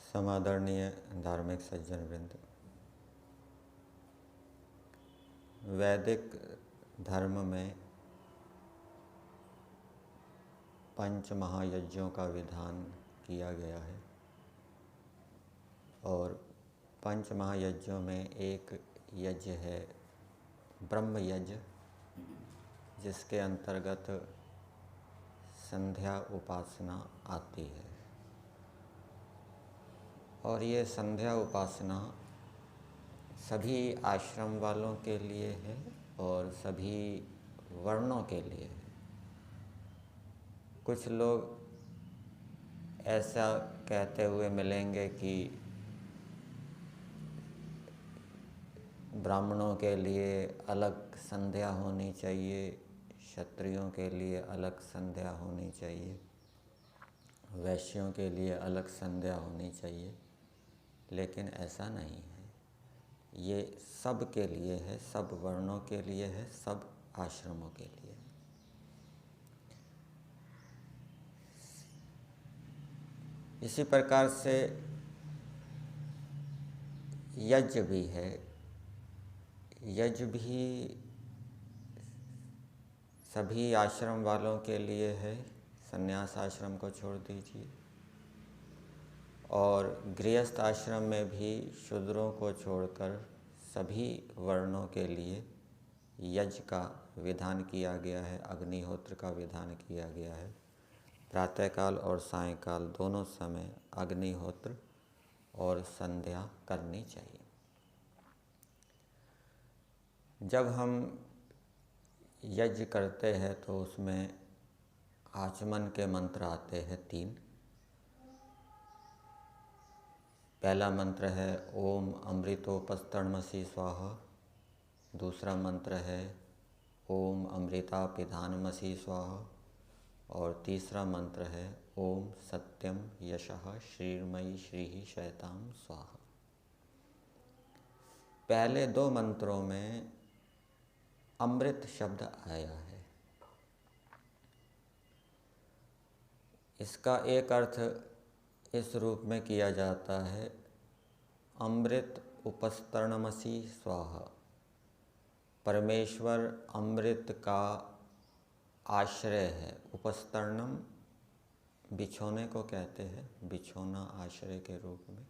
समादरणीय धार्मिक सज्जन वृंद, वैदिक धर्म में पंच महायज्ञों का विधान किया गया है और पंच महायज्ञों में एक यज्ञ है ब्रह्म यज्ञ, जिसके अंतर्गत संध्या उपासना आती है। और ये संध्या उपासना सभी आश्रम वालों के लिए है और सभी वर्णों के लिए है। कुछ लोग ऐसा कहते हुए मिलेंगे कि ब्राह्मणों के लिए अलग संध्या होनी चाहिए, क्षत्रियों के लिए अलग संध्या होनी चाहिए, वैश्यों के लिए अलग संध्या होनी चाहिए, लेकिन ऐसा नहीं है। ये सब के लिए है, सब वर्णों के लिए है, सब आश्रमों के लिए है। इसी प्रकार से यज्ञ भी है। यज्ञ भी सभी आश्रम वालों के लिए है, संन्यास आश्रम को छोड़ दीजिए। और गृहस्थ आश्रम में भी शूद्रों को छोड़कर सभी वर्णों के लिए यज्ञ का विधान किया गया है, अग्निहोत्र का विधान किया गया है। प्रातःकाल और सायंकाल दोनों समय अग्निहोत्र और संध्या करनी चाहिए। जब हम यज्ञ करते हैं तो उसमें आचमन के मंत्र आते हैं 3। पहला मंत्र है ओम अमृतोपस्तरणमसि स्वाहा। दूसरा मंत्र है ओम अमृता पिधानमसि स्वाहा। और तीसरा मंत्र है ओम सत्यम यशः श्रीर्मयी श्रीः शयताम स्वाहा। पहले 2 मंत्रों में अमृत शब्द आया है। इसका एक अर्थ इस रूप में किया जाता है, अमृत उपस्तरणमसि स्वाहा। परमेश्वर अमृत का आश्रय है। उपस्तरणम बिछोने को कहते हैं, बिछोना आश्रय के रूप में।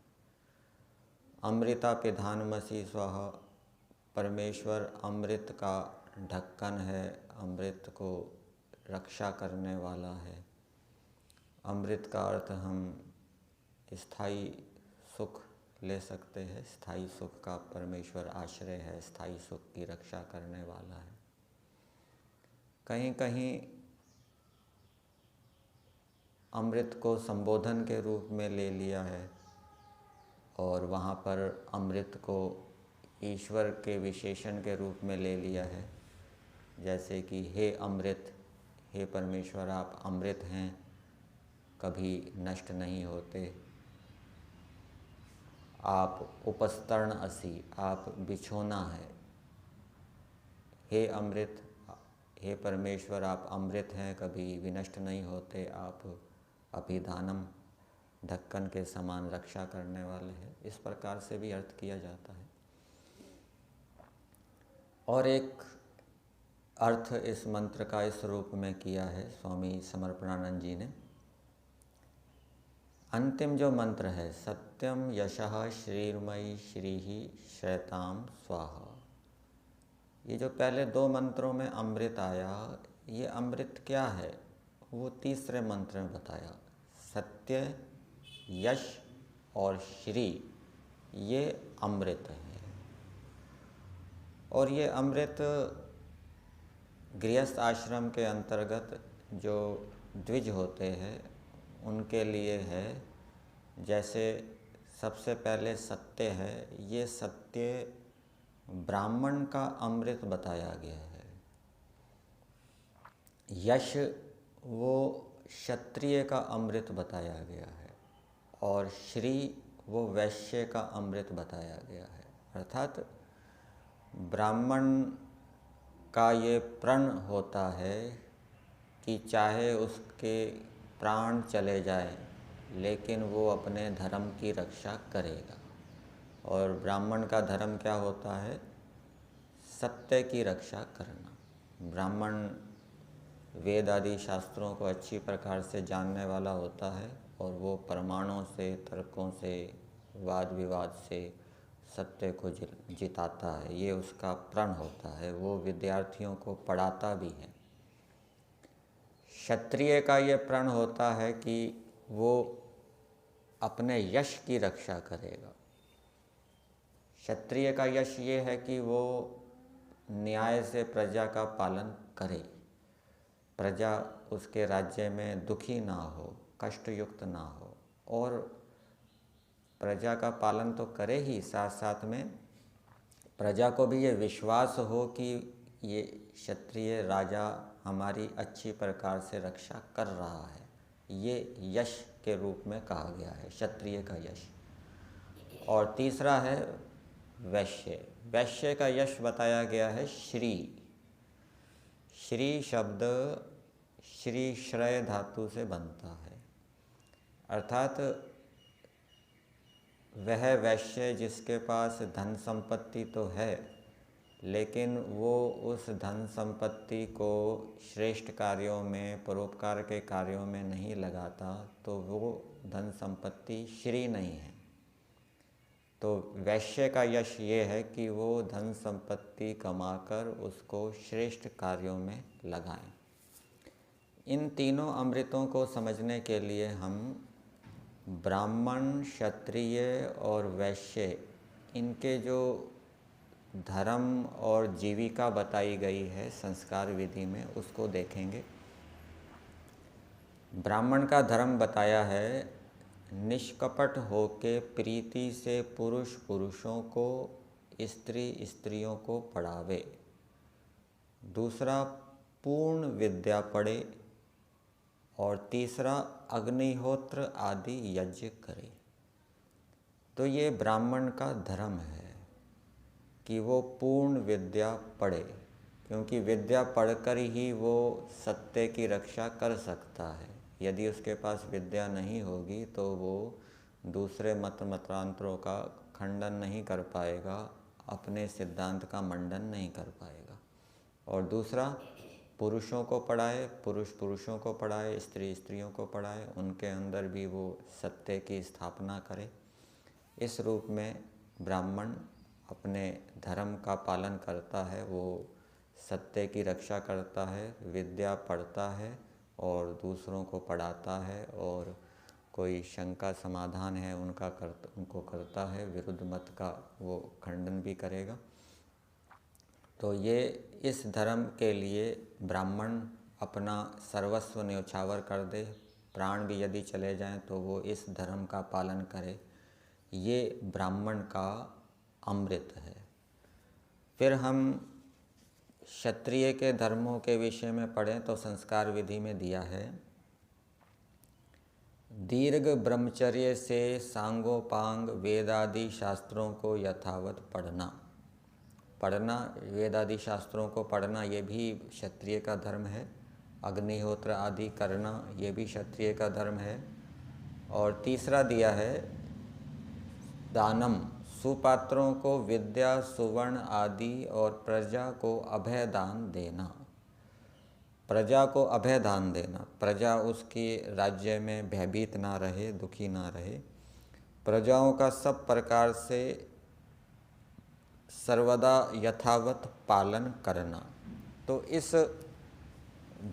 अमृता पिधानमसि स्वाहा, परमेश्वर अमृत का ढक्कन है, अमृत को रक्षा करने वाला है। अमृत का अर्थ हम स्थायी सुख ले सकते हैं। स्थायी सुख का परमेश्वर आश्रय है, स्थायी सुख की रक्षा करने वाला है। कहीं कहीं अमृत को संबोधन के रूप में ले लिया है और वहाँ पर अमृत को ईश्वर के विशेषण के रूप में ले लिया है। जैसे कि हे अमृत, हे परमेश्वर आप अमृत हैं, कभी नष्ट नहीं होते। आप उपस्तरण असि, आप बिछोना है। हे अमृत, हे परमेश्वर आप अमृत हैं, कभी विनष्ट नहीं होते। आप अभिधानम, ढक्कन के समान रक्षा करने वाले हैं। इस प्रकार से भी अर्थ किया जाता है। और एक अर्थ इस मंत्र का इस रूप में किया है स्वामी समर्पणानंद जी ने। अंतिम जो मंत्र है सत्यम यशः श्रीर्मयी श्रीः श्रयताम स्वाहा। ये जो पहले 2 मंत्रों में अमृत आया, ये अमृत क्या है वो तीसरे मंत्र में बताया। सत्य, यश और श्री, ये अमृत है। और ये अमृत गृहस्थ आश्रम के अंतर्गत जो द्विज होते हैं उनके लिए है। जैसे सबसे पहले सत्य है, ये सत्य ब्राह्मण का अमृत बताया गया है। यश वो क्षत्रिय का अमृत बताया गया है। और श्री वो वैश्य का अमृत बताया गया है। अर्थात ब्राह्मण का ये प्रण होता है कि चाहे उसके प्राण चले जाए लेकिन वो अपने धर्म की रक्षा करेगा। और ब्राह्मण का धर्म क्या होता है? सत्य की रक्षा करना। ब्राह्मण वेद आदि शास्त्रों को अच्छी प्रकार से जानने वाला होता है और वो प्रमाणों से, तर्कों से, वाद विवाद से सत्य को जिताता है। ये उसका प्रण होता है। वो विद्यार्थियों को पढ़ाता भी है। क्षत्रिय का ये प्रण होता है कि वो अपने यश की रक्षा करेगा। क्षत्रिय का यश ये है कि वो न्याय से प्रजा का पालन करे, प्रजा उसके राज्य में दुखी ना हो, कष्टयुक्त ना हो। और प्रजा का पालन तो करे ही, साथ साथ में प्रजा को भी ये विश्वास हो कि ये क्षत्रिय राजा हमारी अच्छी प्रकार से रक्षा कर रहा है। ये यश के रूप में कहा गया है, क्षत्रिय का यश। और तीसरा है वैश्य। वैश्य का यश बताया गया है श्री। श्री शब्द श्री श्रय धातु से बनता है। अर्थात वह वैश्य जिसके पास धन संपत्ति तो है लेकिन वो उस धन संपत्ति को श्रेष्ठ कार्यों में, परोपकार के कार्यों में नहीं लगाता, तो वो धन संपत्ति श्री नहीं है। तो वैश्य का यश ये है कि वो धन संपत्ति कमाकर उसको श्रेष्ठ कार्यों में लगाएं। इन तीनों अमृतों को समझने के लिए हम ब्राह्मण, क्षत्रिय और वैश्य, इनके जो धर्म और जीविका बताई गई है संस्कार विधि में, उसको देखेंगे। ब्राह्मण का धर्म बताया है निष्कपट होके प्रीति से पुरुष पुरुषों को, स्त्री स्त्रियों को पढ़ावे। दूसरा पूर्ण विद्या पढ़े। और तीसरा अग्निहोत्र आदि यज्ञ करे। तो ये ब्राह्मण का धर्म है कि वो पूर्ण विद्या पढ़े, क्योंकि विद्या पढ़कर ही वो सत्य की रक्षा कर सकता है। यदि उसके पास विद्या नहीं होगी तो वो दूसरे मतांतरों का खंडन नहीं कर पाएगा, अपने सिद्धांत का मंडन नहीं कर पाएगा। और दूसरा, पुरुषों को पढ़ाए, पुरुष पुरुषों को पढ़ाए, स्त्री स्त्रियों को पढ़ाए, उनके अंदर भी वो सत्य की स्थापना करे। इस रूप में ब्राह्मण अपने धर्म का पालन करता है, वो सत्य की रक्षा करता है, विद्या पढ़ता है और दूसरों को पढ़ाता है। और कोई शंका समाधान है उनको करता है, विरुद्ध मत का वो खंडन भी करेगा। तो ये इस धर्म के लिए ब्राह्मण अपना सर्वस्व न्यौछावर कर दे, प्राण भी यदि चले जाएं तो वो इस धर्म का पालन करे। ये ब्राह्मण का अमृत है। फिर हम क्षत्रिय के धर्मों के विषय में पढ़ें तो संस्कार विधि में दिया है, दीर्घ ब्रह्मचर्य से सांगोपांग वेदादि शास्त्रों को यथावत पढ़ना। वेदादि शास्त्रों को पढ़ना ये भी क्षत्रिय का धर्म है। अग्निहोत्र आदि करना ये भी क्षत्रिय का धर्म है। और तीसरा दिया है दानम, सुपात्रों को विद्या, सुवर्ण आदि और प्रजा को अभय दान देना। प्रजा को अभय दान देना, प्रजा उसकी राज्य में भयभीत ना रहे, दुखी ना रहे। प्रजाओं का सब प्रकार से सर्वदा यथावत पालन करना। तो इस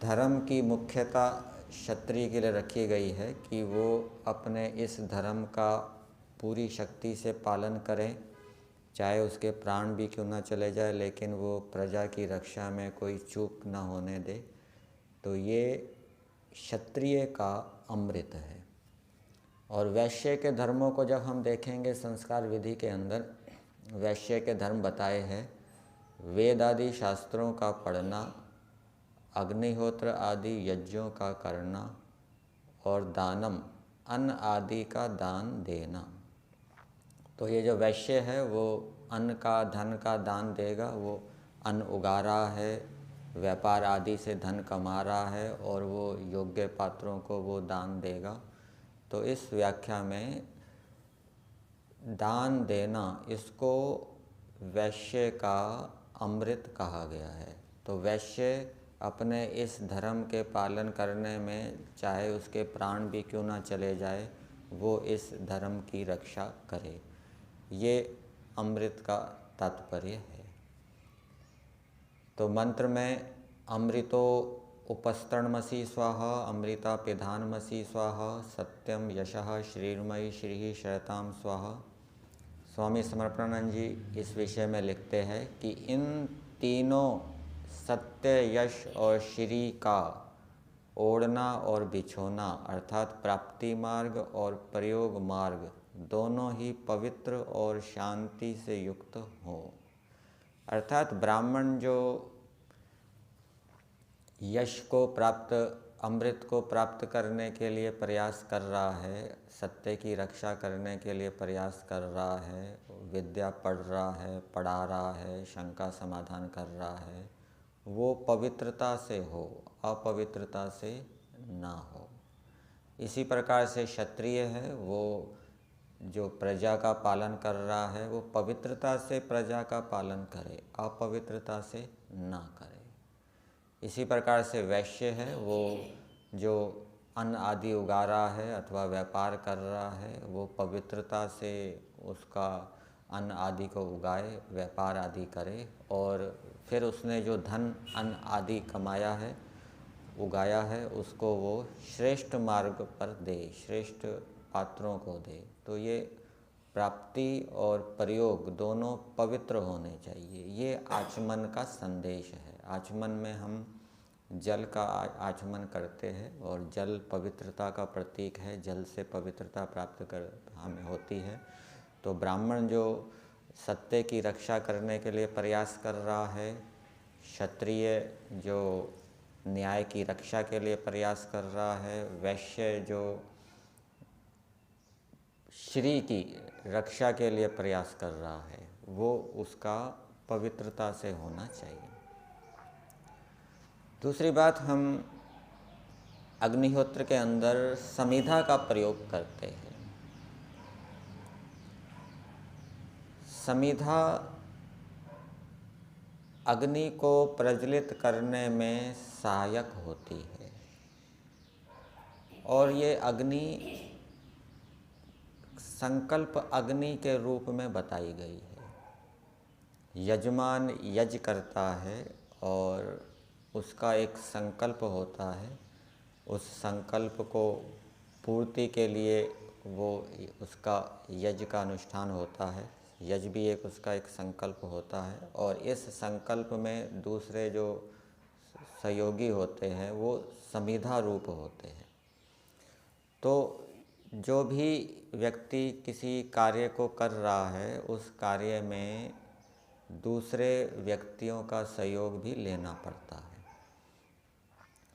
धर्म की मुख्यता क्षत्रिय के लिए रखी गई है कि वो अपने इस धर्म का पूरी शक्ति से पालन करें, चाहे उसके प्राण भी क्यों ना चले जाए, लेकिन वो प्रजा की रक्षा में कोई चूक ना होने दे। तो ये क्षत्रिय का अमृत है। और वैश्य के धर्मों को जब हम देखेंगे संस्कार विधि के अंदर, वैश्य के धर्म बताए हैं वेद आदि शास्त्रों का पढ़ना, अग्निहोत्र आदि यज्ञों का करना और दानम अन्न आदि का दान देना। तो ये जो वैश्य है वो अन्न का धन का दान देगा, वो अन्न उगा रहा है, व्यापार आदि से धन कमा रहा है और वो योग्य पात्रों को वो दान देगा। तो इस व्याख्या में दान देना, इसको वैश्य का अमृत कहा गया है। तो वैश्य अपने इस धर्म के पालन करने में चाहे उसके प्राण भी क्यों ना चले जाए, वो इस धर्म की रक्षा करे। ये अमृत का तात्पर्य है। तो मंत्र में अमृतो उपस्तरणमसि स्वाहा, अमृता पिधानमसि स्वाहा, सत्यम यशः श्रीर्मयी श्री शयताम स्वाहा। स्वामी समर्पणानंद जी इस विषय में लिखते हैं कि इन तीनों सत्य, यश और श्री का ओढ़ना और बिछोना अर्थात प्राप्ति मार्ग और प्रयोग मार्ग दोनों ही पवित्र और शांति से युक्त हो। अर्थात ब्राह्मण जो यश को प्राप्त, अमृत को प्राप्त करने के लिए प्रयास कर रहा है, सत्य की रक्षा करने के लिए प्रयास कर रहा है, विद्या पढ़ रहा है, पढ़ा रहा है, शंका समाधान कर रहा है, वो पवित्रता से हो, अपवित्रता से ना हो। इसी प्रकार से क्षत्रिय है, वो जो प्रजा का पालन कर रहा है वो पवित्रता से प्रजा का पालन करे, अपवित्रता से ना करे। इसी प्रकार से वैश्य है, वो जो अन्न आदि उगा रहा है अथवा व्यापार कर रहा है, वो पवित्रता से उसका अन्न आदि को उगाए, व्यापार आदि करे और फिर उसने जो धन अन्न आदि कमाया है, उगाया है, उसको वो श्रेष्ठ मार्ग पर दे, श्रेष्ठ पात्रों को दे। तो ये प्राप्ति और प्रयोग दोनों पवित्र होने चाहिए। ये आचमन का संदेश है। आचमन में हम जल का आचमन करते हैं और जल पवित्रता का प्रतीक है, जल से पवित्रता प्राप्त कर हमें होती है। तो ब्राह्मण जो सत्य की रक्षा करने के लिए प्रयास कर रहा है, क्षत्रिय जो न्याय की रक्षा के लिए प्रयास कर रहा है, वैश्य जो श्री की रक्षा के लिए प्रयास कर रहा है, वो उसका पवित्रता से होना चाहिए। दूसरी बात, हम अग्निहोत्र के अंदर समिधा का प्रयोग करते हैं। समिधा अग्नि को प्रज्वलित करने में सहायक होती है और ये अग्नि संकल्प अग्नि के रूप में बताई गई है। यजमान यज्ञ करता है और उसका एक संकल्प होता है, उस संकल्प को पूर्ति के लिए वो उसका यज्ञ का अनुष्ठान होता है। यज्ञ भी एक उसका एक संकल्प होता है और इस संकल्प में दूसरे जो सहयोगी होते हैं वो समिधा रूप होते हैं। तो जो भी व्यक्ति किसी कार्य को कर रहा है, उस कार्य में दूसरे व्यक्तियों का सहयोग भी लेना पड़ता है।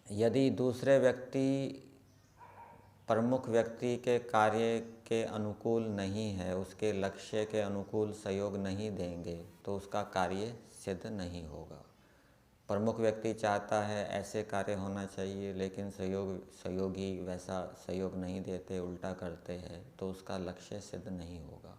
यदि दूसरे व्यक्ति प्रमुख व्यक्ति के कार्य के अनुकूल नहीं है, उसके लक्ष्य के अनुकूल सहयोग नहीं देंगे, तो उसका कार्य सिद्ध नहीं होगा। प्रमुख व्यक्ति चाहता है ऐसे कार्य होना चाहिए, लेकिन सहयोगी वैसा सहयोग नहीं देते, उल्टा करते हैं, तो उसका लक्ष्य सिद्ध नहीं होगा।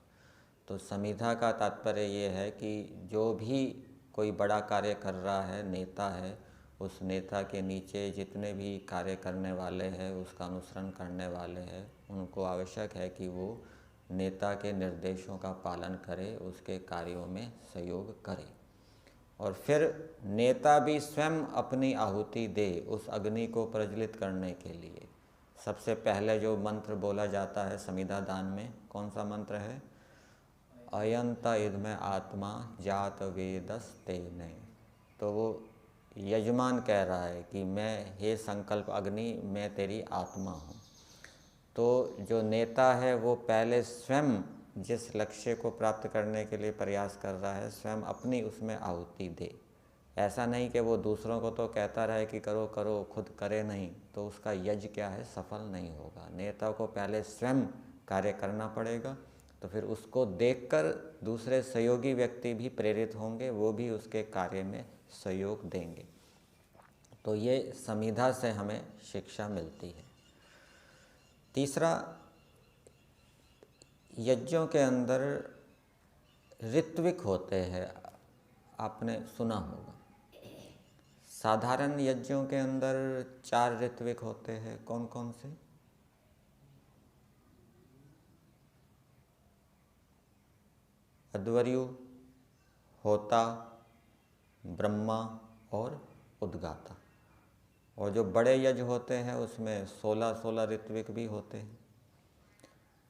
तो समिधा का तात्पर्य ये है कि जो भी कोई बड़ा कार्य कर रहा है, नेता है, उस नेता के नीचे जितने भी कार्य करने वाले हैं, उसका अनुसरण करने वाले हैं, उनको आवश्यक है कि वो नेता के निर्देशों का पालन करे, उसके कार्यों में सहयोग करे। और फिर नेता भी स्वयं अपनी आहुति दे उस अग्नि को प्रज्वलित करने के लिए। सबसे पहले जो मंत्र बोला जाता है समिधा दान में, कौन सा मंत्र है? अयंत इदमे आत्मा जात वेदस्तेने। तो वो यजमान कह रहा है कि मैं, हे संकल्प अग्नि, मैं तेरी आत्मा हूँ। तो जो नेता है वो पहले स्वयं जिस लक्ष्य को प्राप्त करने के लिए प्रयास कर रहा है, स्वयं अपनी उसमें आहुति दे। ऐसा नहीं कि वो दूसरों को तो कहता रहे कि करो करो, खुद करे नहीं, तो उसका यज्ञ क्या है, सफल नहीं होगा। नेता को पहले स्वयं कार्य करना पड़ेगा, तो फिर उसको देखकर दूसरे सहयोगी व्यक्ति भी प्रेरित होंगे, वो भी उसके कार्य में सहयोग देंगे। तो ये समिधा से हमें शिक्षा मिलती है। तीसरा, यज्ञों के अंदर ऋत्विक होते हैं, आपने सुना होगा। साधारण यज्ञों के अंदर 4 ऋत्विक होते हैं। कौन कौन से? अध्वर्यु, होता, ब्रह्मा और उद्गाता। और जो बड़े यज्ञ होते हैं उसमें 16 ऋत्विक भी होते हैं।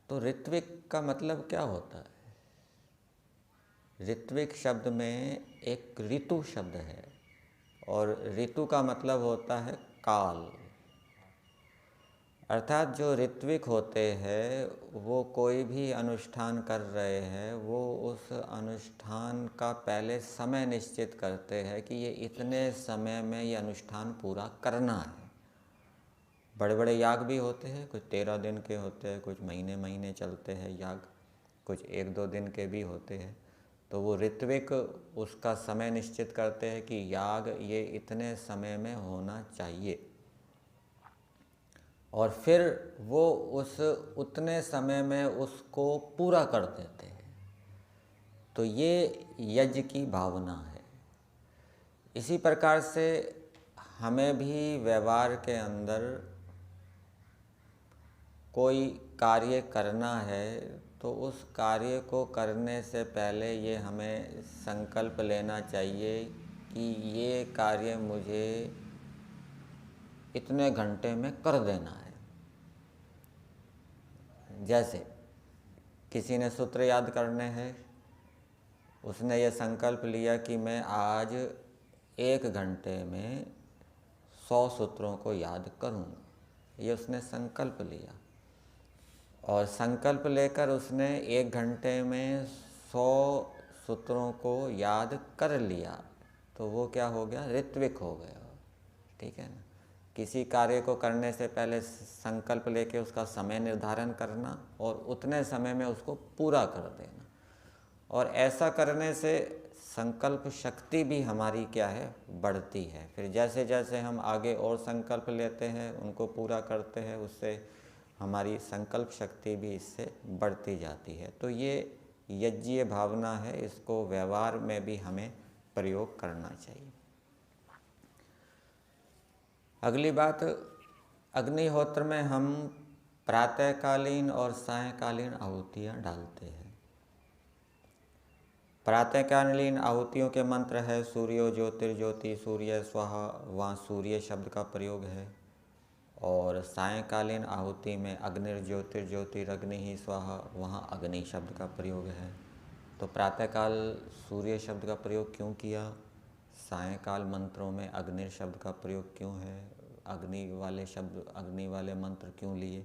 तो ऋत्विक का मतलब क्या होता है? ऋत्विक शब्द में एक ऋतु शब्द है, और ऋतु का मतलब होता है काल। अर्थात जो ऋत्विक होते हैं वो कोई भी अनुष्ठान कर रहे हैं, वो उस अनुष्ठान का पहले समय निश्चित करते हैं कि ये इतने समय में ये अनुष्ठान पूरा करना है। बड़े बड़े याग भी होते हैं, कुछ 13 दिन के होते हैं, कुछ महीने महीने चलते हैं याग, कुछ 1-2 दिन के भी होते हैं। तो वो ऋत्विक उसका समय निश्चित करते हैं कि याग ये इतने समय में होना चाहिए, और फिर वो उस उतने समय में उसको पूरा कर देते हैं। तो ये यज्ञ की भावना है। इसी प्रकार से हमें भी व्यवहार के अंदर कोई कार्य करना है, तो उस कार्य को करने से पहले ये हमें संकल्प लेना चाहिए कि ये कार्य मुझे इतने घंटे में कर देना है। जैसे किसी ने सूत्र याद करने हैं, उसने ये संकल्प लिया कि मैं आज 1 घंटे में 100 सूत्रों को याद करूँगा। ये उसने संकल्प लिया, और संकल्प लेकर उसने 1 घंटे में 100 सूत्रों को याद कर लिया, तो वो क्या हो गया? ऋत्विक हो गया। ठीक है ना? किसी कार्य को करने से पहले संकल्प लेके उसका समय निर्धारण करना और उतने समय में उसको पूरा कर देना। और ऐसा करने से संकल्प शक्ति भी हमारी क्या है? बढ़ती है। फिर जैसे जैसे हम आगे और संकल्प लेते हैं, उनको पूरा करते हैं, उससे हमारी संकल्प शक्ति भी इससे बढ़ती जाती है। तो ये यज्ञीय भावना है, इसको व्यवहार में भी हमें प्रयोग करना चाहिए। अगली बात, अग्निहोत्र में हम प्रातःकालीन और सायंकालीन आहुतियाँ डालते हैं। प्रातःकालीन आहुतियों के मंत्र है सूर्यो ज्योतिर्ज्योति सूर्य स्वाहा, वहाँ सूर्य शब्द का प्रयोग है। और सायंकालीन आहुति में अग्निर्ज्योतिर्ज्योतिरग्नि ही स्वाहा, वहाँ अग्नि शब्द का प्रयोग है। तो प्रातःकाल सूर्य शब्द का प्रयोग क्यों किया? सायंकाल मंत्रों में अग्नि शब्द का प्रयोग क्यों है? अग्नि वाले शब्द, अग्नि वाले मंत्र क्यों लिए?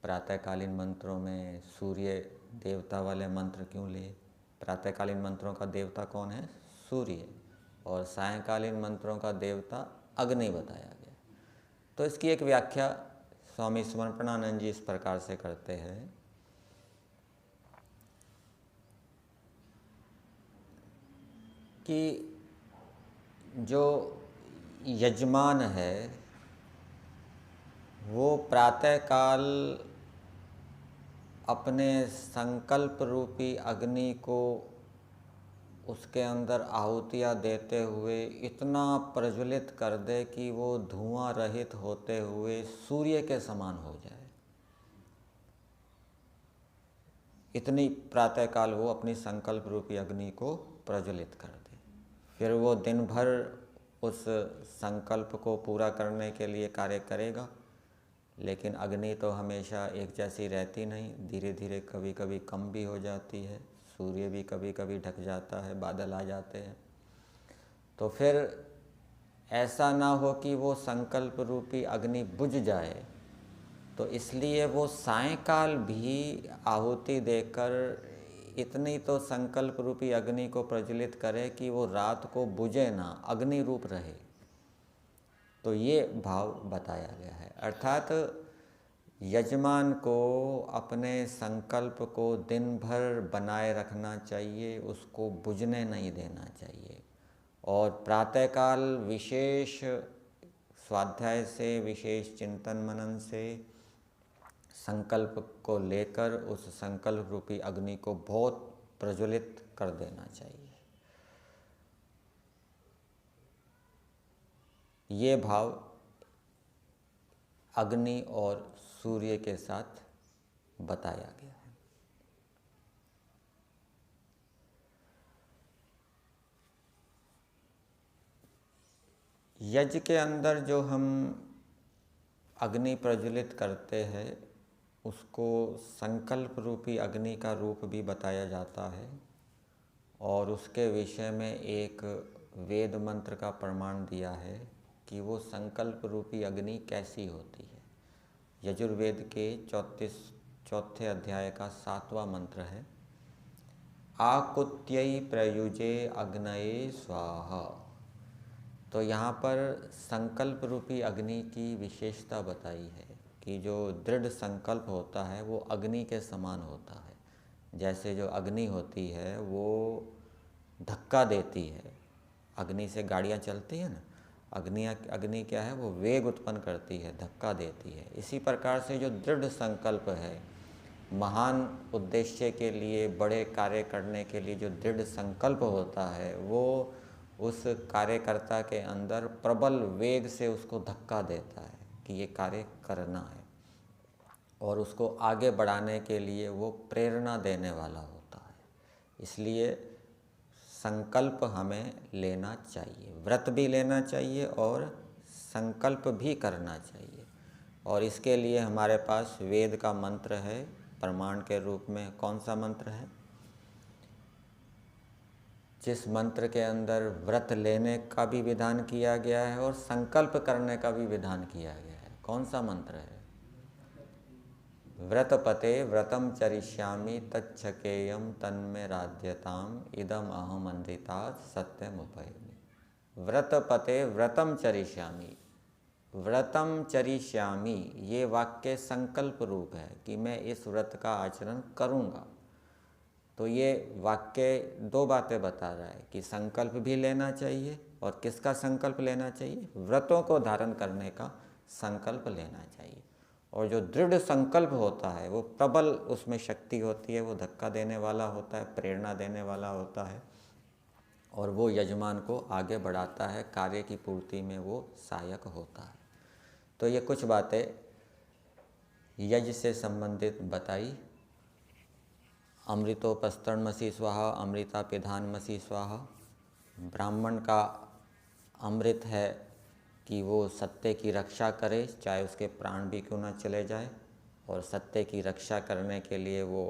प्रातःकालीन मंत्रों में सूर्य देवता वाले मंत्र क्यों लिए? प्रातःकालीन मंत्रों का देवता कौन है? सूर्य। और सायंकालीन मंत्रों का देवता अग्नि बताया गया। तो इसकी एक व्याख्या स्वामी समर्पणानंद जी इस प्रकार से करते हैं कि जो यजमान है वो प्रातःकाल अपने संकल्प रूपी अग्नि को उसके अंदर आहुतियाँ देते हुए इतना प्रज्वलित कर दे कि वो धुआं रहित होते हुए सूर्य के समान हो जाए। इतनी प्रातःकाल वो अपनी संकल्प रूपी अग्नि को प्रज्वलित कर दे। फिर वो दिन भर उस संकल्प को पूरा करने के लिए कार्य करेगा, लेकिन अग्नि तो हमेशा एक जैसी रहती नहीं, धीरे धीरे कभी कभी कम भी हो जाती है, सूर्य भी कभी कभी ढक जाता है, बादल आ जाते हैं। तो फिर ऐसा ना हो कि वो संकल्प रूपी अग्नि बुझ जाए, तो इसलिए वो सायंकाल भी आहुति देकर इतनी तो संकल्प रूपी अग्नि को प्रज्वलित करे कि वो रात को बुझे ना, अग्नि रूप रहे। तो ये भाव बताया गया है। अर्थात यजमान को अपने संकल्प को दिन भर बनाए रखना चाहिए, उसको बुझने नहीं देना चाहिए। और प्रातःकाल विशेष स्वाध्याय से, विशेष चिंतन मनन से संकल्प को लेकर उस संकल्प रूपी अग्नि को बहुत प्रज्वलित कर देना चाहिए। ये भाव अग्नि और सूर्य के साथ बताया गया है। यज्ञ के अंदर जो हम अग्नि प्रज्वलित करते हैं उसको संकल्प रूपी अग्नि का रूप भी बताया जाता है, और उसके विषय में एक वेद मंत्र का प्रमाण दिया है कि वो संकल्प रूपी अग्नि कैसी होती है। यजुर्वेद के 34 अध्याय का 7वां मंत्र है, आकुत्यै प्रयुजे अग्नये स्वाहा। तो यहाँ पर संकल्प रूपी अग्नि की विशेषता बताई है कि जो दृढ़ संकल्प होता है वो अग्नि के समान होता है। जैसे जो अग्नि होती है वो धक्का देती है, अग्नि से गाड़ियाँ चलती हैं ना, अग्नि क्या है, वो वेग उत्पन्न करती है, धक्का देती है। इसी प्रकार से जो दृढ़ संकल्प है, महान उद्देश्य के लिए, बड़े कार्य करने के लिए जो दृढ़ संकल्प होता है, वो उस कार्यकर्ता के अंदर प्रबल वेग से उसको धक्का देता है कि ये कार्य करना है, और उसको आगे बढ़ाने के लिए वो प्रेरणा देने वाला होता है। इसलिए संकल्प हमें लेना चाहिए, व्रत भी लेना चाहिए और संकल्प भी करना चाहिए। और इसके लिए हमारे पास वेद का मंत्र है प्रमाण के रूप में। कौन सा मंत्र है? जिस मंत्र के अंदर व्रत लेने का भी विधान किया गया है और संकल्प करने का भी विधान किया गया है। कौन सा मंत्र है? व्रतपते व्रतम चरिष्यामि तच्छकेयम तन्मे राध्यताम इदम अहम अमृतात् सत्यमुपैमि। व्रतपते व्रतम चरिष्यामि, व्रतम चरिष्यामि, ये वाक्य संकल्प रूप है कि मैं इस व्रत का आचरण करूँगा। तो ये वाक्य दो बातें बता रहा है कि संकल्प भी लेना चाहिए, और किसका संकल्प लेना चाहिए? व्रतों को धारण करने का संकल्प लेना चाहिए। और जो दृढ़ संकल्प होता है वो प्रबल, उसमें शक्ति होती है, वो धक्का देने वाला होता है, प्रेरणा देने वाला होता है, और वो यजमान को आगे बढ़ाता है, कार्य की पूर्ति में वो सहायक होता है। तो ये कुछ बातें यज्ञ से संबंधित बताई। अमृतोपस्तरणमसि स्वाहा, अमृता पिधानमसि स्वाहा। ब्राह्मण का अमृत है कि वो सत्य की रक्षा करे, चाहे उसके प्राण भी क्यों न चले जाए, और सत्य की रक्षा करने के लिए वो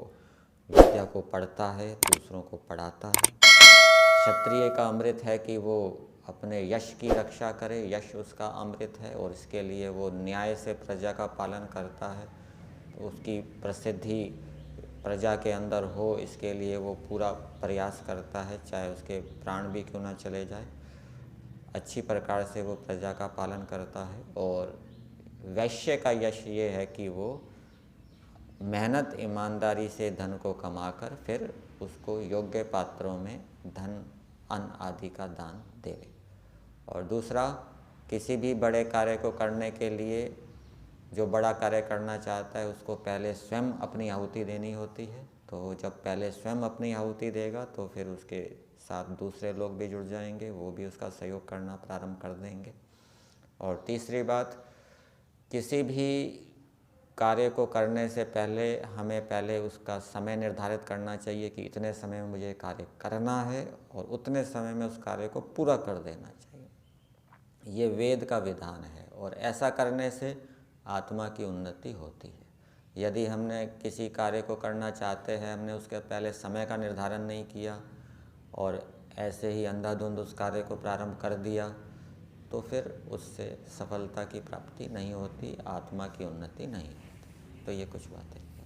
विद्या को पढ़ता है, दूसरों को पढ़ाता है। क्षत्रिय का अमृत है कि वो अपने यश की रक्षा करे, यश उसका अमृत है, और इसके लिए वो न्याय से प्रजा का पालन करता है, तो उसकी प्रसिद्धि प्रजा के अंदर हो, इसके लिए वो पूरा प्रयास करता है, चाहे उसके प्राण भी क्यों ना चले जाए, अच्छी प्रकार से वो प्रजा का पालन करता है। और वैश्य का यश ये है कि वो मेहनत ईमानदारी से धन को कमाकर फिर उसको योग्य पात्रों में धन, अन्न आदि का दान देवे। और दूसरा, किसी भी बड़े कार्य को करने के लिए जो बड़ा कार्य करना चाहता है उसको पहले स्वयं अपनी आहुति देनी होती है। तो जब पहले स्वयं अपनी आहुति देगा तो फिर उसके साथ दूसरे लोग भी जुड़ जाएंगे, वो भी उसका सहयोग करना प्रारंभ कर देंगे। और तीसरी बात, किसी भी कार्य को करने से पहले हमें पहले उसका समय निर्धारित करना चाहिए कि इतने समय में मुझे कार्य करना है और उतने समय में उस कार्य को पूरा कर देना चाहिए। ये वेद का विधान है और ऐसा करने से आत्मा की उन्नति होती है। यदि हमने किसी कार्य को करना चाहते हैं, हमने उसके पहले समय का निर्धारण नहीं किया और ऐसे ही अंधाधुंध उस कार्य को प्रारंभ कर दिया, तो फिर उससे सफलता की प्राप्ति नहीं होती, आत्मा की उन्नति नहीं होती। तो ये कुछ बातें।